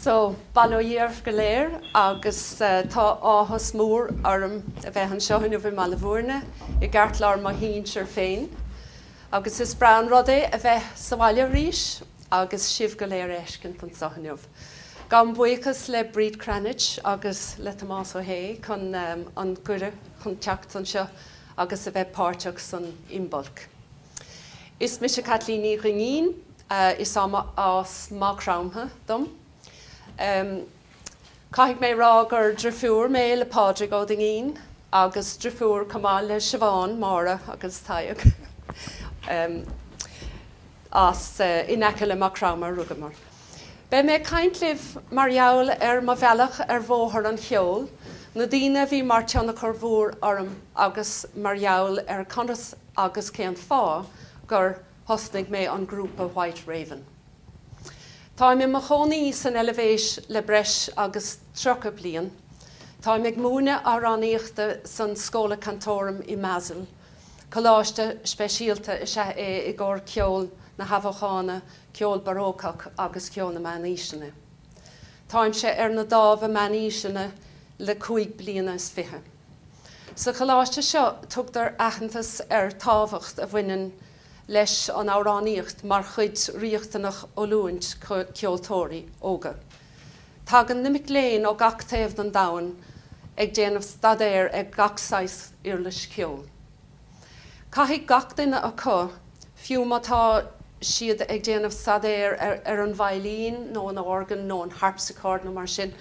So, baloíar go léir agus tá áthas mór orm a bheith an seohann bhí mal bhúrne I gceart lear má hín seir féin. Agus is brean rud é a bheith sahaile rís agus sibh go léir éiscint an sohanneamh. Gan buchas le bríd cranit agus le tamás ó hé chun an gure chun teacht an seo agus a bheith páirteach san imbolc. Is mis a Kathleen Dineen is ama as mácramtha dom. Caithfidh mé rá gur drifúr mé le pádraig ó Dineen agus drifúr cumá le Siobhán Mára agus Taiag as inaice le mácramtha rugamar. Be mé caint libh mar cheoil má bhealach bhóthar an cheoil, na daoine bhí mar teanna chur orm agus mar cheoil conas agus céan fá gur hosnig mé an grúpa White Raven. Tá mé mo chonaí san elevéis le breis agus trocha bliain. Tá mé mhúinteoir san Schola Cantorum Basiliensis, choláiste speisialta I gcóir cheoil na hafochána, cheoil barócach agus cheoil na meánaoiseanna. Táim sé na dámh meánaoiseanna le 5 bliana is fiche. Sa choláiste seo tugtar aitheantas tábhacht a bhaineann leis an amhránaíocht mar chuid riachtanach ó luint ceoltóirí óga. Tagan nimig léin ó gach taobh don domhan ag déanamh stadéir ag gach sais iarlis ceol. Caithfidh gach duine acu, fiú mátá siad ag déanamh stadéir an violín nó an organ nó an harpsichord nó mar sin.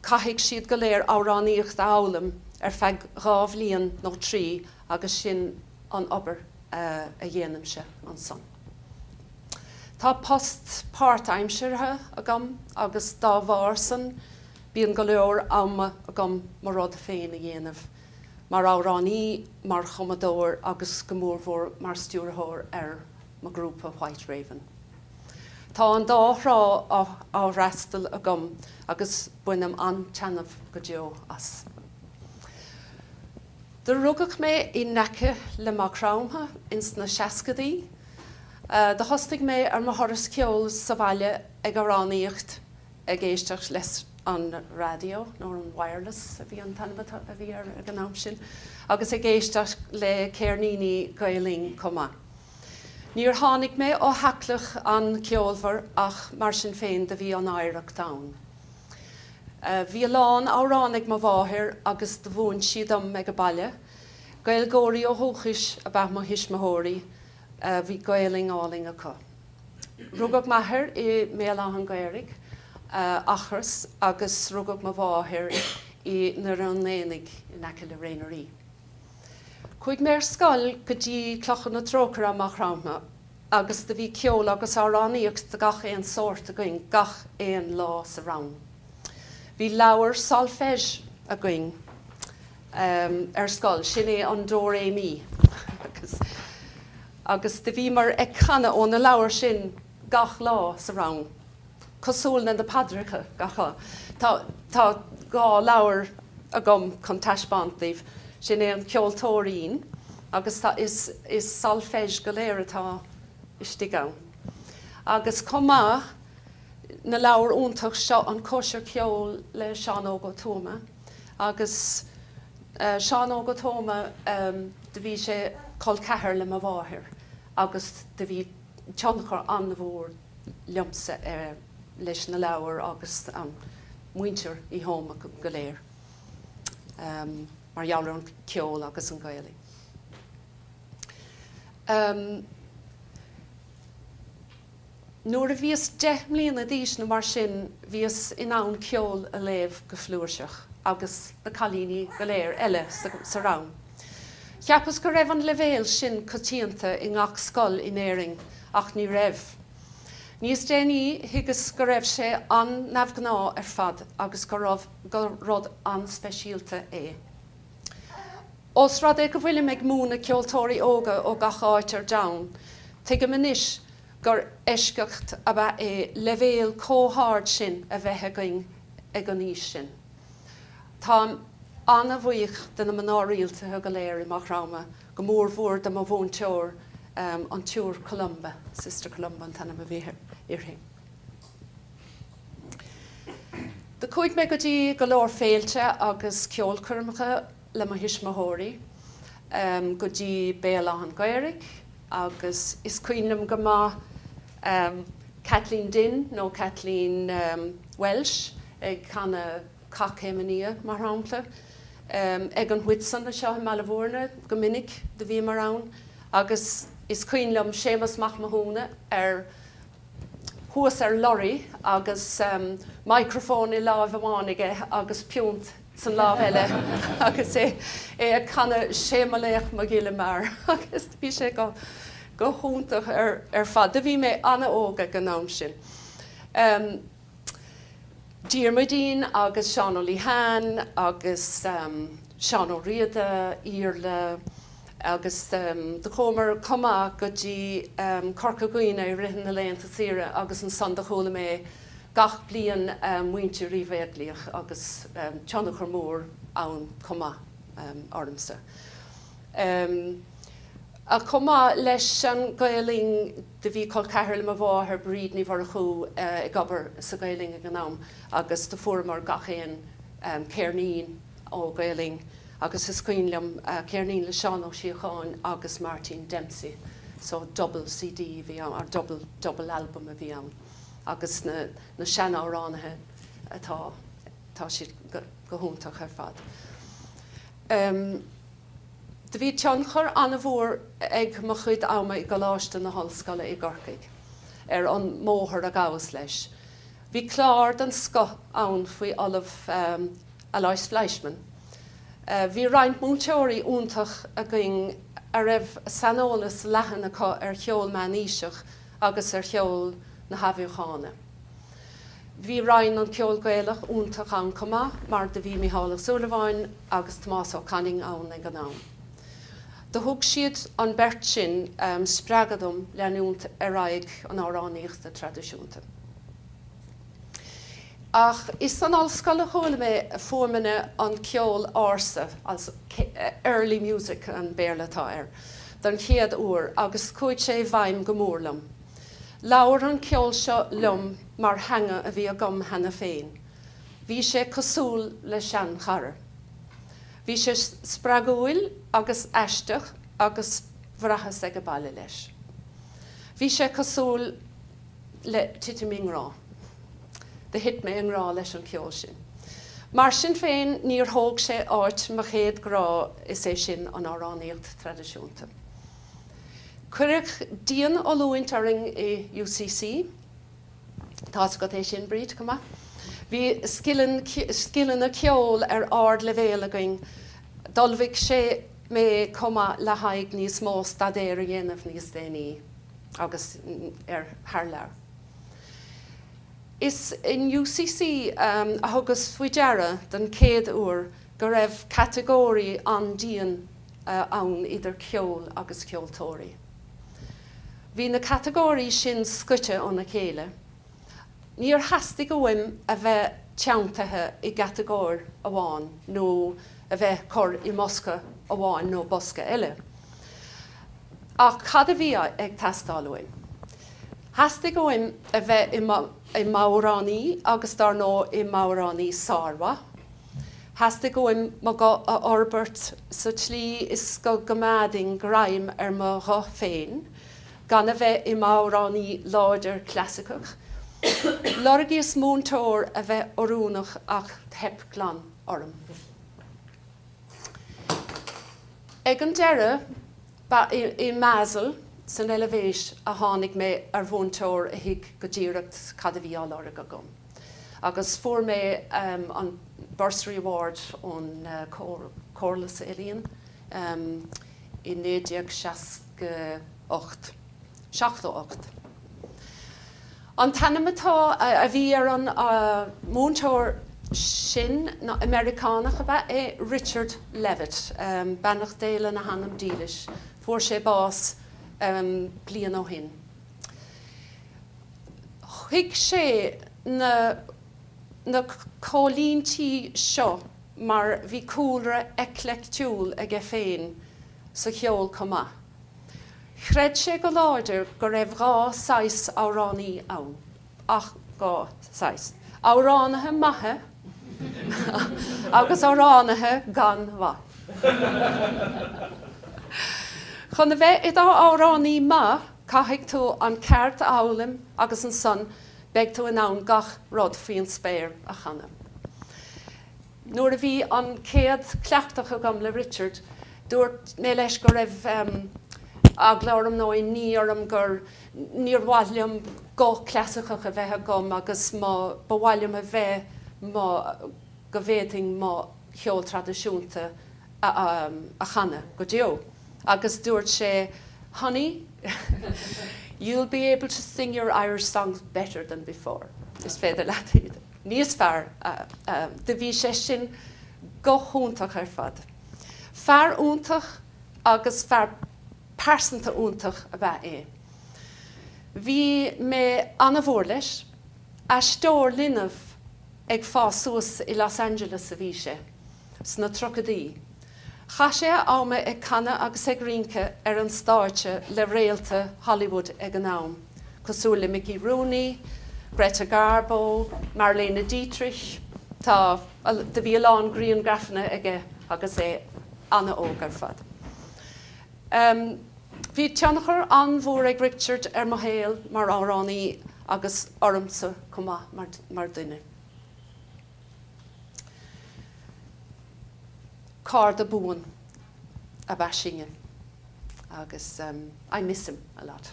Caithfidh siad go léir amhránaíocht álam feadh 2 bliain nó 3 agus sin an obair a dhéanam se an son. Tá post part-aimseartha agam agus dá bhar san bíonn go leor ama agam mar rud féin a dhéanamh, mar amhránaí, mar chomadóir agus go mórmhór mar stiúrthóir má grúpa White Raven. Tá an dárá á restal agam agus buinam an teanamh go deo as. De rugach mé I neice le mácramtha ins na seascadaí. De hostig mé ar mo thoras ceoil sa bhaile ag amhránaíocht ag éisteach leis an radio nó an wireless a bhí an tanbata a bhí ar gnáam sin, agus ag éisteach le céarnaíní gaeling comá. Níor tháinig mé ó haclach an ceolmhar ach mar sin féin de bhí an éireach dán. Bhí lán amhránaigh má bháthir agus de bhún siad me go baile, gael góirí ó thóchais a bheith mo hisismóirí, bhí gaeling áling acu. Rugach maithir I Meánaoiseach Gaeilge achras agus rugach má bháthir I na roinneannig in aice le réanaí. Chuig mé scoil go dtí clochan na trócar a mácramtha agus de bhí ceol agus amhránaíocht de gach éon sort a going gach éon lá sa rang. Bhí leabhar solfège a going scoil, sin é an dó ré mi. agus de bhí mar ag chana ó na leabhar sin gach lá sa rang. Cosúil na de padracha gacha. Tá gá leabhar a gom chun taispántaobh, sin é an ceoltóirín, agus tá is solfège go léir atá istigán. Agus comá na leabhar úntaach seo an cóisiir cheoil le Seán Ó Go Tóma, agus Seán Ó Go Tóma de bhí sé col cethir le má bháthir, agus de bhí teannachar an bhór liomsa leis na leabhar agus mhúinteoir I hóma go léir, mar cheoil an ceol agus an gaeilge. Nuair a bhíos 10 mbliana d'aois na mar sin bhíos in ann ceol a léamh go flúirseach agus na cailíní go léir eile sa rang. Cheapas go raibh an levéil sin cotíanta I ngach scoil in éireann ach ní raibh. Níos déanaí thuigas go raibh sé an neamhgná fad agus go rud an speisialta é. Os rud é go bhfuil ag múna ceoltóirí óga ó gach áit ar domhan, tuige minis gur eisceacht a bheith levéil cóthard sin a bheith ag an níos sin. Tá anna bhuaich den na meánaoiseachta go léir I mácramtha go mórmhór de má mhúinteoir an túr Columba, Sister Columba an tanna a bhíthir irthing. The cuid me go dtí go leor féilte agus ceol curmacha le mo hisismóirí, go dtí béalán Gaeilge, agus is cuinnam go maith Kathleen Dineen nó Kathleen Welsh ag chana cachéimenia mar hampla. Ag an huitsan seo Malahórna go minic de bhí mar ann, agus is cuinnlam Séamus Mac Mahúna thuas lorry agus microphone I lámh amhánaige agus piúnt san lámh eile agus é chana séamalach mo gile mar agus bhí sé go húntaach fad. De bhí mé anna óga go nám sin. Díarmadín agus saineolais agus saineolriada íorla agus de chomar cuma go dtí corcaghine ritheann na léanta saoire agus an son de chola mé gach bliain mhúinteoir riomhéadlaíoch agus teannachar mór ann cuma ormsa. A cuma leis an Gaeilge de bhí col ceithre le bháth bríd ní bhar chu I gobar sa Gaeilge ag an am agus de fuair gachéan Cairnín ó Gaeilge agus is cuinnlam Cairnín le Seán ó Síocháin agus Martin Dempsey, so double CD bhí an, or double album a bhí an, agus na seanamhránaithe atá siad go húntaach ar fad. De bhí teanchar anna bhór ag mo chuid ama I go láiste na hallscoile I Gorcaigh an móthir a gabhas leis. Bhí clár den sco ann faoi Olaf Alois Fleischmann. Bhí roinnt mhúinteoirí úntach a going a raibh saineolais leathan acu cheol meánaoiseach agus cheol na haimhránaí. Bhí roinn an ceol Gaeilge úntach an cuma mar de bhí Micheál Sullivan agus Tomás Ó Canning ann ag an am. De thug siad an beirt sin spreagúil leanúnt raig an amhránaíocht Traidisiúnta. Ach is an allscoile chola mé fuaimine an ceol ása as early music an béarlatá den chéad uair agus cuid sé bhaim go mórlam. Labhair an ceol seo lum mar hanga a bhí agam hena féin. Bhí sé cosúil le sean chara. Bhí sé spreagúil agus eisteach agus bhrachas ag a baile leis. Bhí sé cosúil le t-amhránaí. De hit mé an rá leis an ceol sin. Mar sin féin níor thóg sé áit mo chéad grá is é sin an amhránaíocht Traidisiúnta. Cuireadh díon ó mhúinteoiring I UCC, tá go é sin bríd cuma. Bhí skillan a cheol ard le bhéal againn, dulmhaigh sé mé cuma le haig níos mó stadéir a dhéanamh níos déanaí agus thar leabhar. Is in UCC a thugus faoi deara den céad uair go raibh categórí an díon ann idir cheol agus ceoltóirí. Bhí na categórí sin scuite ó na chéile. Níor hastig go bhfuim a bheith teantaithe I categóir amháin nó a bheith chur I mosca amháin nó bosca eile. Ach cad a bhí ag teastáilúin. Hastig go bhfuim a bheith I mhránaí agus dar nó I mhránaí Sarva. Hastig go bhfuim má go a orbert sa tlí is go gomading graim mo gá féin, gan a bheith I mhránaí láidir clasicach. Lorgaíos mhúinteoir a bheith orúnach ach thep glan orm. Ag an deire I measal san elevéis a tháinig mé ar bhúinteoir a hiag go ddíreacht cad a bhí ála go gom. Agus fuair mé an Bursary Award ón Comhairle sa ealaíonn I 1968. An tanamatá a bhí ar an mhúinteoir sin na Americánach é Richard Levitt, bannach déile na hanam dílis, fuair sé bás bliain ó hin. Thuig sé na cólíntí seo mar bhí cúlra eclectiúil ag féin sa cheol cuma. Chreid sé go láidir go raibh rá 6 amhránaí ann. Ach gá 6. Amhránathe maithe agus amhránathe gan bha. Chun a bheith idá amhránaí ma, caithfidh tú an ceart amhlaim agus an son beag tú in ann gach rud faoin spéir a chanam. Nuair a bhí an céad cleachtacha agam le Richard, dúirt mé leis go raibh aglairm nó ní orm gur níor bhailm go cleasacha a bheith agam agus má bhhailm a bheith má go bhéting má cheoil traidisiúnta a chana go deo. Agus dúirt sé, honey, you'll be able to sing your Irish songs better than before. Is féidir leat níos fearr de bhí sé sin go húntaach ar fad. Fearr úntaach agus fearr persanta úntaach a bheith é. Bhí mé anna bhór leis a stór linmh ag fá suas i Los Angeles a bhí sé, sna trocadaí. Cha sé áma ag canna agus ag rince ar an stáirte le réalta Hollywood ag an am, cosúla Mickey Rooney, Greta Garbo, Marlene Dietrich, tá de bhí lán gríon grafna aige agus é anna óg ar fad. Bhí teannachar an bhór ag Richard ar mo héal mar amhránaí agus ormsa cumá mar duine. Card a búin a bashingen agus I miss him a lot.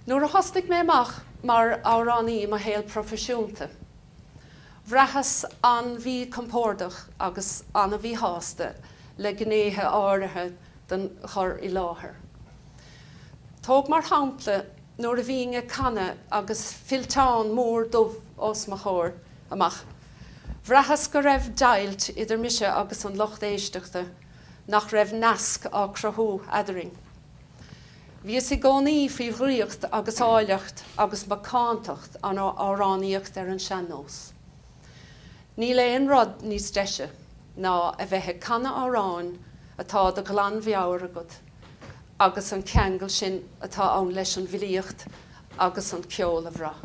Nuair a thostig mé amach mar amhránaí mo héal profisiúnta. Bhrachas an bhí compordach agus anna bhí hásta le gnéthe áirithe den chur i láthair. Tóg mar hampla nuair a bhíonn canna agus filtán mór dubh os mo chóir amach. Bhrachas go raibh dailt idir mise agus an locht éisteachta nach raibh nasc á crothú adaring. Bhí is I gcónaí faoi ghríocht agus áileacht agus bacántacht an amhránaíocht ar an seanós. Ní léon rud níos deise ná a bheitthe canna amhráin atá do glan bheabhar agat agus an cheangail sin atá ann leis an bhilíocht agus an cheoil a bhrá.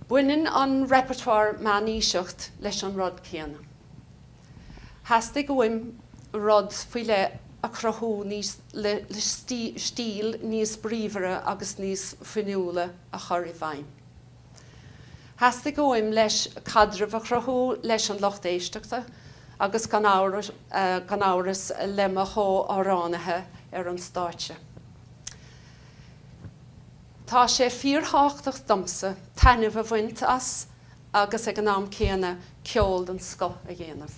Buineann an repertoire meánaoiseacht leis an rud céanna. Theasta go bhfuim rud faoi le a crothú níos le stíl níos bríomhara agus níos finiúla a chur I bhain. Theasta go bhfuim leis cadramh a crothú leis an locht éisteachta agus gan áras le mo chó amhránathe ar an stáitse. Tá sé fíortháchtach domsa tainmh a bhaint as agus ag an am céanna ceoil den sco a dhéanamh.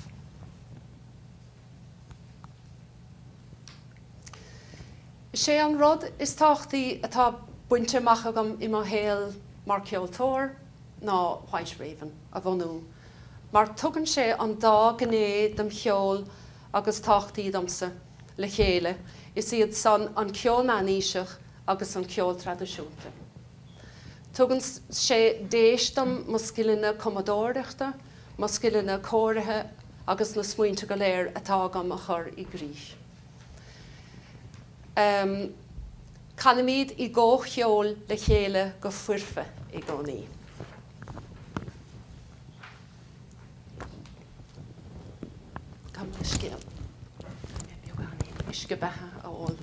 sé an rud is táchtaí atá buinte amach agam I mo héal mar ceoltóir ná White Raven a bhunú. Mar tugann sé an dá gné dem cheol agus táchtaí domsa le chéile is iad san an ceol meánaoiseach agus an ceol traidisiúnta. Tugann sé déistam mo scileanna commodóireachta, mo scileanna cóirithe agus na smaointe go léir atá agam a chur I gríis. Canamíd I gó cheol le chéile go fuirfe I gcónaí. Cam le scéal. Is go bethe a bháil.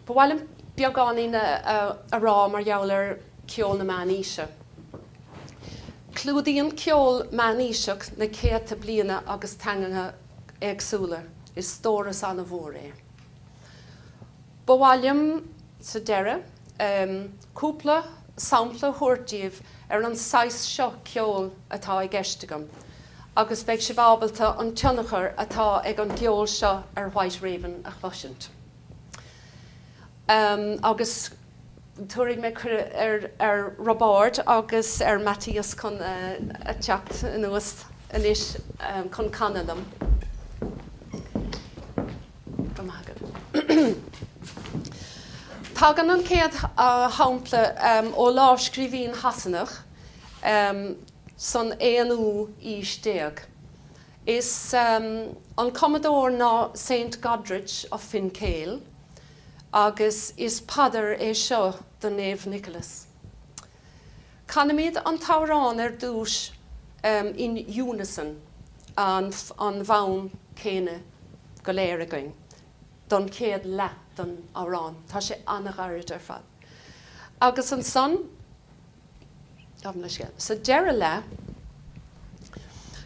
Bhhailm beagánaí a rá mar gheall ceol na meánaoise. Clúdaíonn ceol meánaoiseach na céadta bliana agus teangacha éagsúla is turas anna bhór é. Bhhailm sa deire cúpla sampla thuairtíomh ar an 6 seo ceol atá ag gceistegam, agus beidh sé bhábalta an tionachar atá ag an gceol seo ar White Raven a chluisiint. Agus tuaigh me ar Robert agus ar Matthias chun a teacht nuas inis chun Canadam. Tá gan an céad hampla ó láscríbhín hasanach son éanú ísteag. Is an Commodore ná St. Godrich of Fin Ceol, agus is padar é seo don Néamh Nicholas. Canamid an t-amhránaí dúis in unison an bhain céine go léir againn, don céad le don amhrán. Tá sé annach aird ar fad. Agus an son, sa deire le,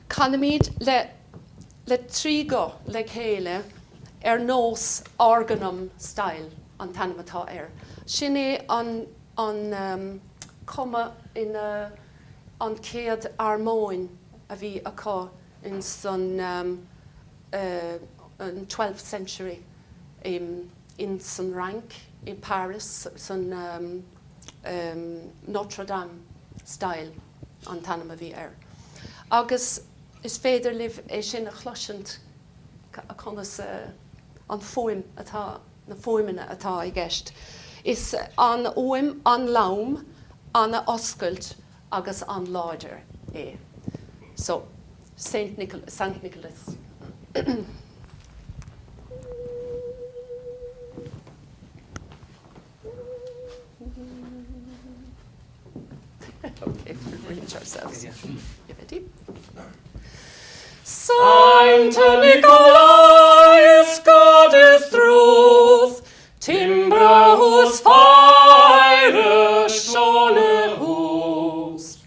canamid le trí go le chéile nós organum style an tanamatá air. Sin é an cuma in an céad armóin a bhí acu in san 12th century in san rank in Paris, san Notre Dame style an tanama bhí air. Agus is féidir libh é sin a chluisiant a conas an fóim atá, na fóimine atá I gceist. Is an óim, an laum, an oscailt agus an láidir é. So, Saint Nicholas. Okay, we'll reach ourselves. You ready? Saint Nicholas, God is truth, timbre hos fire shone hos.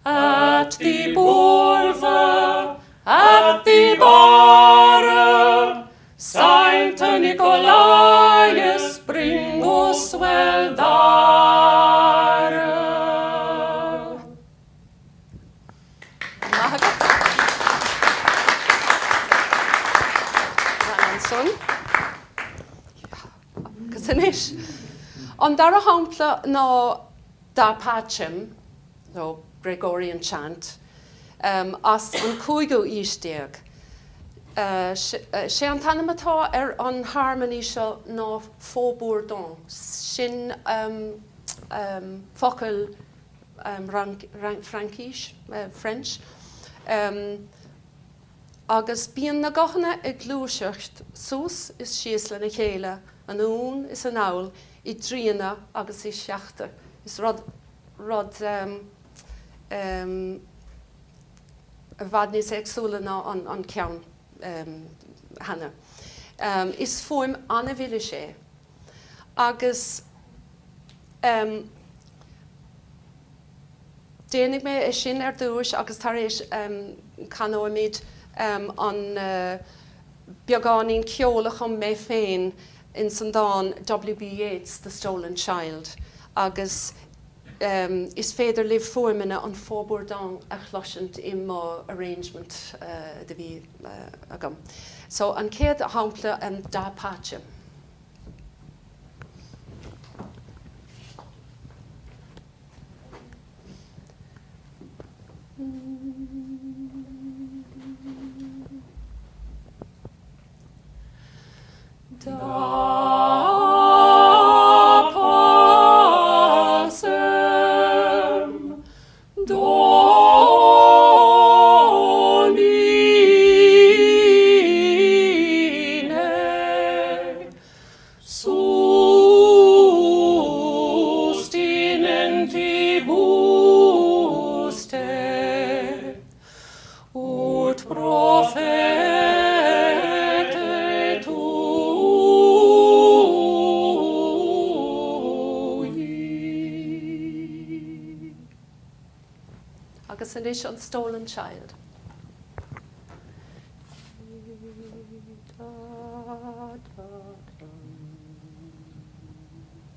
At the borva, at the bar, Saint Nicholas, bring us well there. Cos an dar a hampla ná da páchim, no Gregorian chant, as an cúigú ísteag. Sé an tanamatá an harmony seo ná fóbúrdón, sin focail Frankíis, French. Agus bíon na gachanna glúiseacht sús is síos le na chéile, an ún is an aul, I dríana agus I seachta. Is rod a bhad níos éagsúla ná an ceann hana. Is fóim anna bhile sé. Agus déananig mé sin dúis agus tar éis canóimid an beagáín ceola chum mé féin in san dán W.B. Yeats, The Stolen Child. Agus is féidir libh fóimine an fóbúrdán a chluisiant I má arrangement de bhí agam. So an céad a hampla an da páchim. Agus an is an stolen child.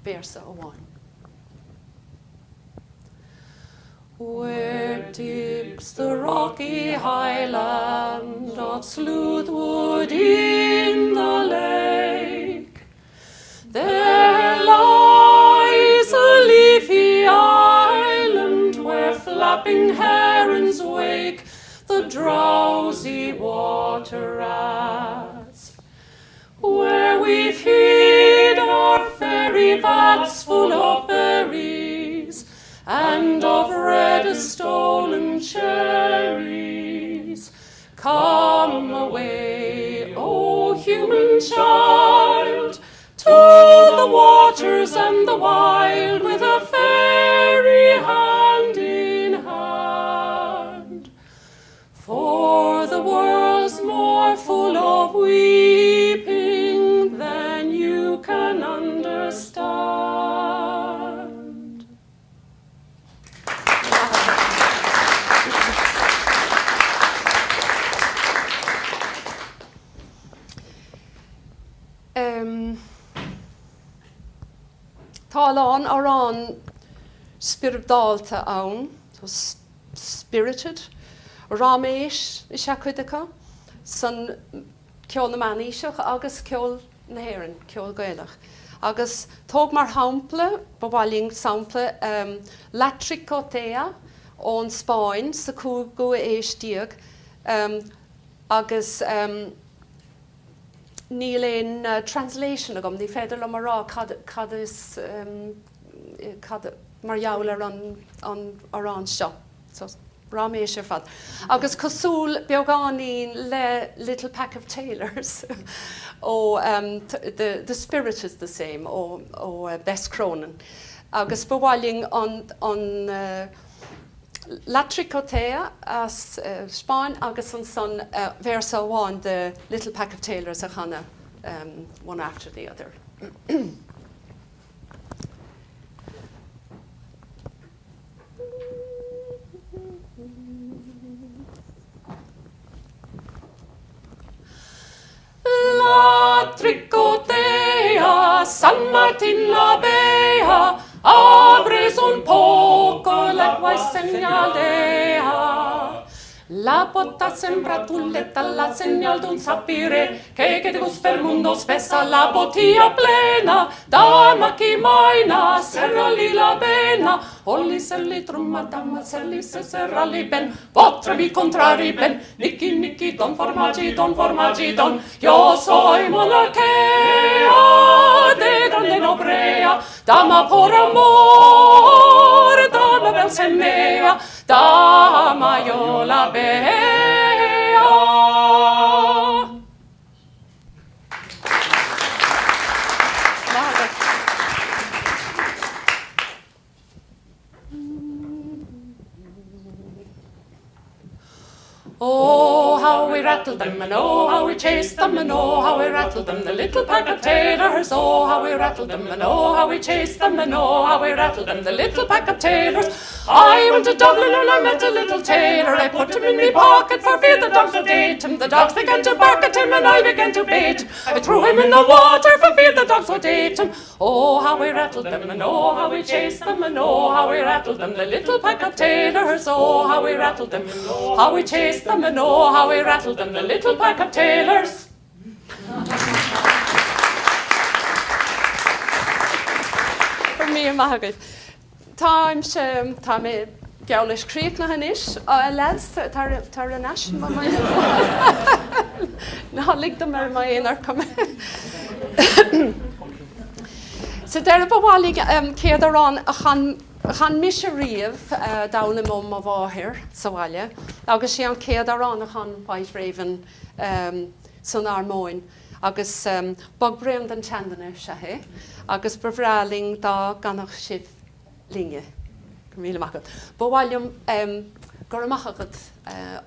Verse 1. Where dips the rocky highland of Sleuthwood in the lake, there lies a leafy island where flapping herons wake the drowsy water rats, where we've hid our fairy vats full of berries and of red stolen child, to the waters and the wild, with a fairy hand in hand. For the world's more full of weeping than you can understand. Táláin arán spiridálta ann, so spirited, ráméis is se cuideacha, san ceol na meánaoiseach agus ceol na hÉireann, ceol gaelach. Agus tóg mar hampla, bhhailín sampla latricotea ón Spáin sa cúga éistíag, agus níl éon translation agam, ní féidir le marrá cad is mar jaall ar an seo. So, ráméis ar fad. Agus cosúil beagáín le Little Pack of Tailors. The spirit is the same, ó Bess Cronin. Agus bhhailín an latricotea as Spáin, agus an son versa bháin the Little Pack of Tailors a chana, one after the other. Latricotea, San Martin la Bea, abres un poco la señalea. La botta sembra tulletta, la señal d'un sapire, che de gust per mundo spessa, la bottiglia plena, dama chi maina, serrali la bena, olli serli trumma, damma serli se serrali ben, potrebi contrari ben, nicchi nicchi don formaggi don, io soy monarchea, de grande nobrea, dama por amor, dama bel se mea, dama io la bea. Oh, how we rattled them, and oh, how we chased them, and oh, how we rattled them, the little pack of tailors. Oh, how we rattled them, and oh, how we chased them, and oh, how we rattled them, the little pack of tailors. I went to Dublin and I met a little tailor. I put him in my pocket for fear the dogs would eat him. The dogs began to bark at him and I began to beat him. I threw him in the water for fear the dogs would eat him. Oh, how we rattled them, and oh, how we chased them, and oh, how we rattled them, the little pack of tailors. Oh, how we rattled them, how we chased them, and oh, how we rattled them, the little pack of tailors. For me, Mahagad. Tá mé geolis críoch na hanis, les tar a nas, ná lig do mar mai éonar cum. So der bhhailí céad arán a chan mis a riamh dála mó má bháthir sa bhaile, agus sé an céad arán a chan White Raven san Armóin, agus bog brean den teandanna se hé, agus bhráling dá ganach sibh linge. Míle machad. Bhhailm gur amachchad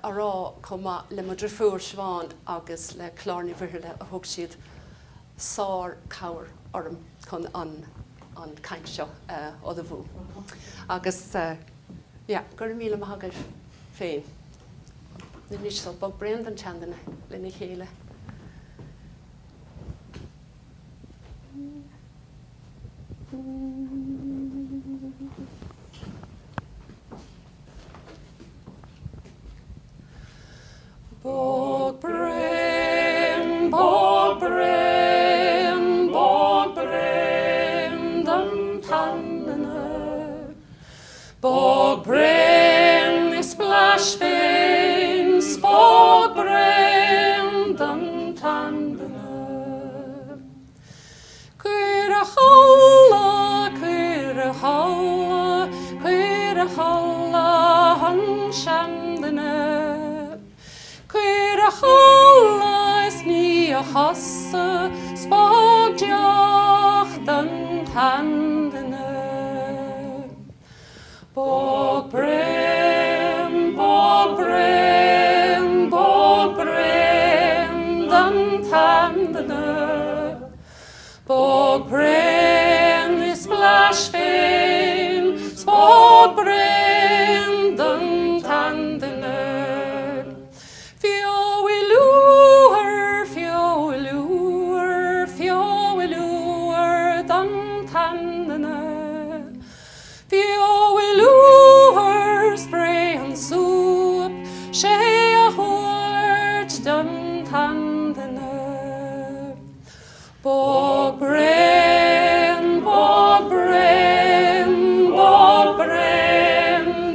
ará comma le madra fuair sháin agus le chlárni bhirle a thug siad sár cabhar orm chun an caint seo ó dha bhú. Agus gur míle machad féin. Na níos so bog brean den teandanna le na chéile. Bog bren, bog bren, bog bren, den tannene. Bog bren is splash fins, bog bren, den tannene. Queer holla, queer holla, queer holla, han shandene. Queer a holla is ní a hos spog deoch den tandene. Bog brim, den tandene. Bog brim is splash fain, spog brim den tandene. Fioilúr den tandene. Fioilúr spreagúil súb, cheoil den tandene. Bog brim,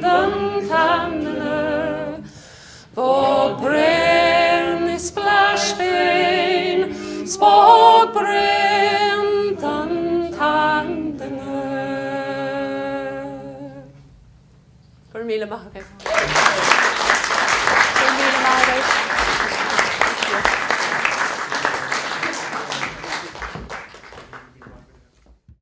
den tandene. Bog brim is splash fain, spog brim den tandene. Gur míle maith.